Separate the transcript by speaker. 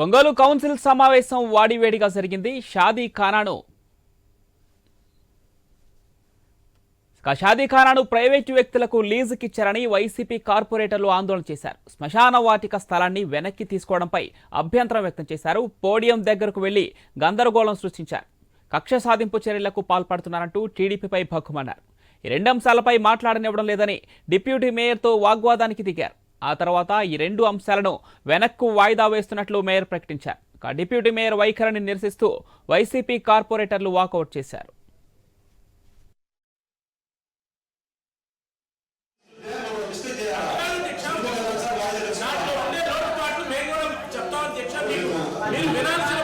Speaker 1: Ongole council సమావేశం వాడివేడిగా జరిగింది. షాదీఖానాను private వ్యక్తులకు లీజుకిచ్చారని వైసీపీ కార్పొరేటర్లు ఆందోళన చేశారు. శ్మశాన వాటిక స్థలాన్ని వెనక్కి తీసుకోవడంపై అభ్యంతరం వ్యక్తం చేశారు. పోడియం దగ్గరకు వెళ్లి గందరగోళం సృష్టించారు. కక్ష సాధింపు చర్యలకు పాల్పడుతున్నారంటూ టీడీపీపై భగ్గుమన్నారు. ఈ రెండు అంశాలపై మాట్లాడనివ్వడం లేదని డిప్యూటీ మేయర్తో వాగ్వాదానికి దిగారు. ఆ తర్వాత ఈ రెండు అంశాలను వెనక్కు వాయిదా వేస్తున్నట్లు మేయర్ ప్రకటించారు. డిప్యూటీ మేయర్ వైఖరిని నిరసిస్తూ వైసీపీ కార్పొరేటర్లు వాకౌట్ చేశారు.
Speaker 2: మీరు వినాల్సిన